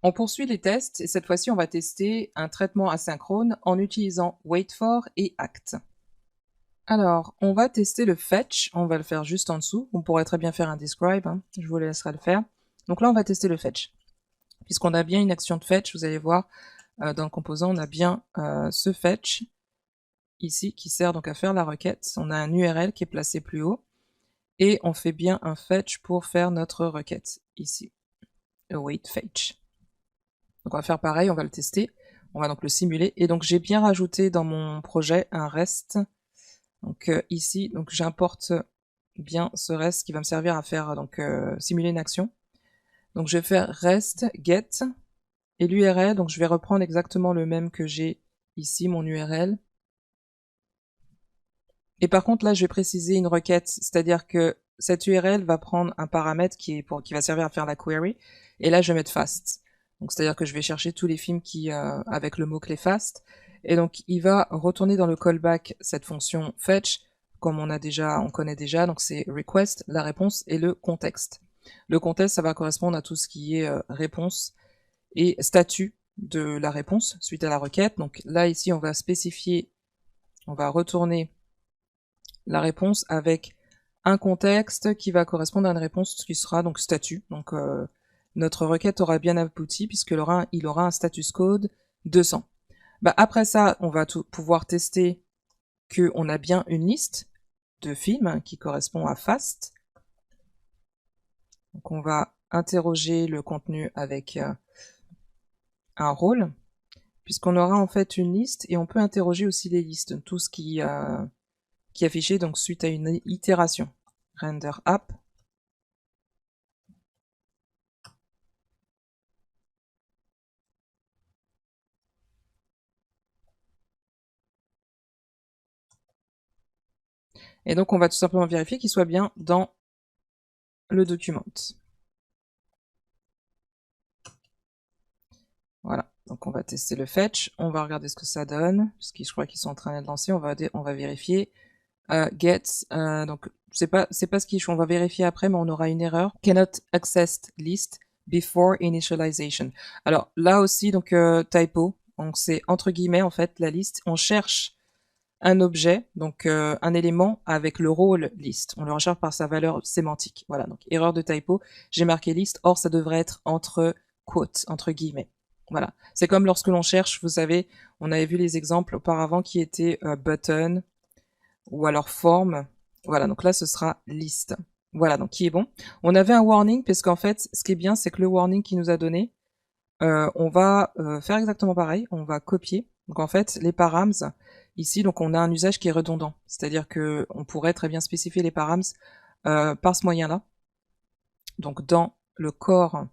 On poursuit les tests et cette fois-ci, on va tester un traitement asynchrone en utilisant wait_for et act. Alors, on va tester le fetch, on va le faire juste en dessous. On pourrait très bien faire un describe, hein. Je vous laisserai le faire. Donc là, on va tester le fetch. Puisqu'on a bien une action de fetch, vous allez voir, dans le composant, on a bien ce fetch ici qui sert donc à faire la requête. On a un URL qui est placé plus haut et on fait bien un fetch pour faire notre requête ici. Await fetch. Donc on va faire pareil, on va le tester, on va donc le simuler. Et donc j'ai bien rajouté dans mon projet un REST. Donc ici, donc j'importe bien ce REST qui va me servir à faire donc simuler une action. Donc je vais faire REST get et l'URL, donc je vais reprendre exactement le même que j'ai ici, mon URL. Et par contre là je vais préciser une requête, c'est-à-dire que cette URL va prendre un paramètre qui va servir à faire la query, et là je vais mettre fast. Donc c'est-à-dire que je vais chercher tous les films qui avec le mot-clé fast, et donc il va retourner dans le callback cette fonction fetch, comme on connaît déjà, donc c'est request, la réponse, et le contexte. Le contexte, ça va correspondre à tout ce qui est réponse et statut de la réponse suite à la requête. Donc là ici on va spécifier, on va retourner la réponse avec un contexte qui va correspondre à une réponse qui sera donc statut. Donc notre requête aura bien abouti puisqu'il aura un status code 200. Bah, après ça, on va pouvoir tester qu'on a bien une liste de films qui correspond à fast. Donc on va interroger le contenu avec un rôle, puisqu'on aura en fait une liste et on peut interroger aussi les listes, tout ce qui est affiché donc suite à une itération. Render app. Et donc on va tout simplement vérifier qu'il soit bien dans le document. Voilà, donc on va tester le fetch, on va regarder ce que ça donne, puisque je crois qu'ils sont en train de lancer, on va vérifier. Get, donc c'est pas ce qu'ils font, on va vérifier après, mais on aura une erreur. Cannot access list before initialization. Alors là aussi, donc typo, donc c'est entre guillemets en fait la liste, on cherche un objet, donc un élément avec le rôle list. On le recherche par sa valeur sémantique. Voilà, donc erreur de typo, j'ai marqué list, or ça devrait être entre quotes, entre guillemets. Voilà, c'est comme lorsque l'on cherche, vous savez, on avait vu les exemples auparavant qui étaient button ou alors form. Voilà, donc là ce sera list. Voilà, donc qui est bon. On avait un warning parce qu'en fait, ce qui est bien, c'est que le warning qu'il nous a donné, on va faire exactement pareil, on va copier. Donc en fait, les params, ici, donc on a un usage qui est redondant. C'est-à-dire que on pourrait très bien spécifier les params par ce moyen-là. Donc dans le corps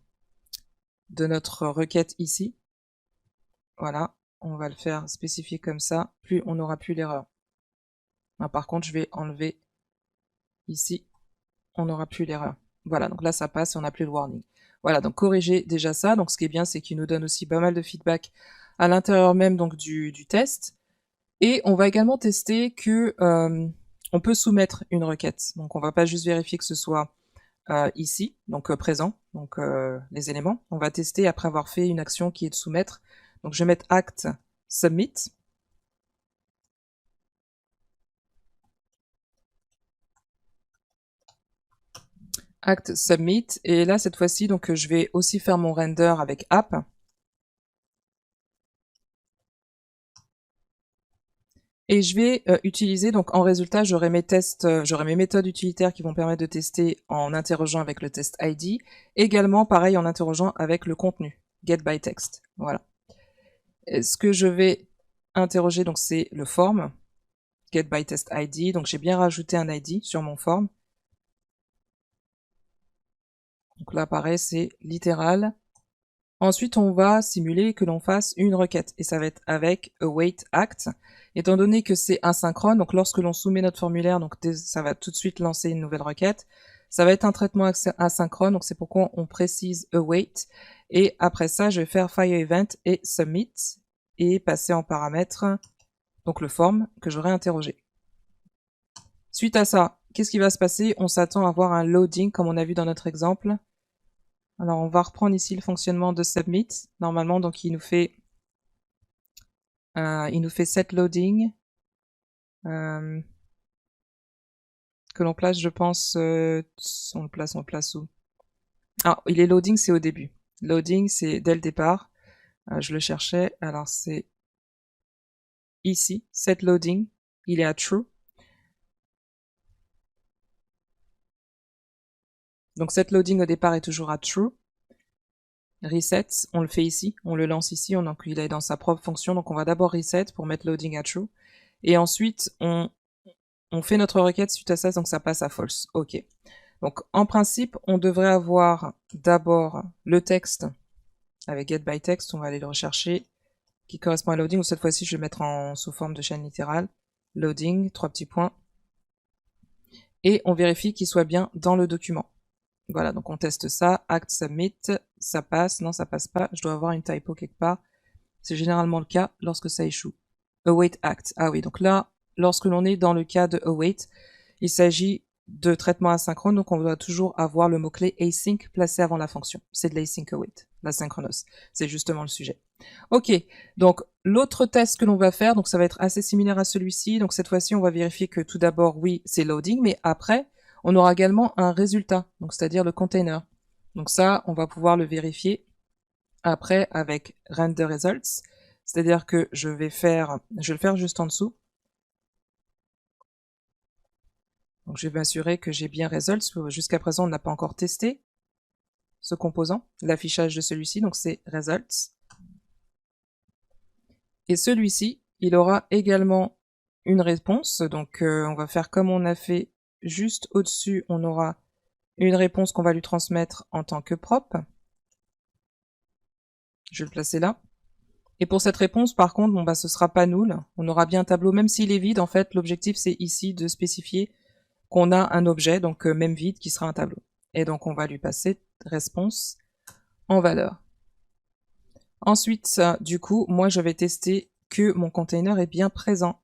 de notre requête ici, voilà, on va le faire spécifier comme ça, plus on n'aura plus l'erreur. Par contre, je vais enlever ici, on n'aura plus l'erreur. Voilà, donc là ça passe et on n'a plus le warning. Voilà, donc corriger déjà ça. Donc ce qui est bien, c'est qu'il nous donne aussi pas mal de feedback à l'intérieur même donc du test. Et on va également tester que on peut soumettre une requête. Donc on va pas juste vérifier que ce soit ici, donc présent, donc les éléments. On va tester après avoir fait une action qui est de soumettre. Donc je vais mettre act submit. Act submit. Et là cette fois-ci, donc je vais aussi faire mon render avec app. Et je vais utiliser, donc en résultat, j'aurai mes tests, j'aurai mes méthodes utilitaires qui vont permettre de tester en interrogeant avec le test ID, également pareil en interrogeant avec le contenu, getByText. Voilà. Et ce que je vais interroger, donc c'est le form, getByTestID, donc j'ai bien rajouté un ID sur mon form. Donc là, pareil, c'est littéral. Ensuite, on va simuler que l'on fasse une requête, et ça va être avec await_act. Étant donné que c'est asynchrone, donc lorsque l'on soumet notre formulaire, donc ça va tout de suite lancer une nouvelle requête. Ça va être un traitement asynchrone, donc c'est pourquoi on précise await. Et après ça, je vais faire fireEvent et submit, et passer en paramètre donc le form que j'aurai interrogé. Suite à ça, qu'est-ce qui va se passer? On s'attend à avoir un loading, comme on a vu dans notre exemple. Alors, on va reprendre ici le fonctionnement de submit. Normalement, donc, il nous fait set loading. Que l'on place, je pense, on le place où? Ah, il est loading, c'est au début. Loading, c'est dès le départ. Je le cherchais, alors c'est ici, set loading, il est à true. Donc set loading au départ est toujours à true. Reset, on le fait ici, on le lance ici, donc il est dans sa propre fonction, donc on va d'abord reset pour mettre loading à true. Et ensuite, on fait notre requête suite à ça, donc ça passe à false. Ok. Donc en principe, on devrait avoir d'abord le texte avec getByText, on va aller le rechercher, qui correspond à loading, ou cette fois-ci je vais mettre sous forme de chaîne littérale. Loading, 3 petits points. Et on vérifie qu'il soit bien dans le document. Voilà, donc on teste ça, act submit, ça passe, non ça passe pas, je dois avoir une typo quelque part. C'est généralement le cas lorsque ça échoue. Await act, ah oui, donc là, lorsque l'on est dans le cas de await, il s'agit de traitement asynchrone, donc on doit toujours avoir le mot-clé async placé avant la fonction. C'est de l'async await, l'asynchronous. C'est justement le sujet. Ok, donc l'autre test que l'on va faire, donc ça va être assez similaire à celui-ci. Donc cette fois-ci, on va vérifier que tout d'abord, oui, c'est loading, mais après, on aura également un résultat, donc c'est-à-dire le container. Donc ça, on va pouvoir le vérifier après avec render results, c'est-à-dire que je vais le faire juste en dessous. Donc je vais m'assurer que j'ai bien results. Jusqu'à présent, on n'a pas encore testé ce composant, l'affichage de celui-ci, donc c'est results. Et celui-ci, il aura également une réponse, donc on va faire comme on a fait juste au-dessus, on aura une réponse qu'on va lui transmettre en tant que prop. Je vais le placer là. Et pour cette réponse, par contre, bon, bah, ce sera pas null. On aura bien un tableau, même s'il est vide. En fait, l'objectif, c'est ici de spécifier qu'on a un objet, donc même vide, qui sera un tableau. Et donc, on va lui passer réponse en valeur. Ensuite, du coup, moi, je vais tester que mon container est bien présent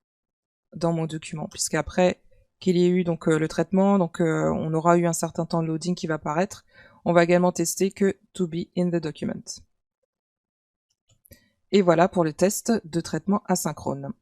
dans mon document, puisqu'après qu'il y ait eu donc le traitement, donc on aura eu un certain temps de loading qui va apparaître. On va également tester que to be in the document. Et voilà pour le test de traitement asynchrone.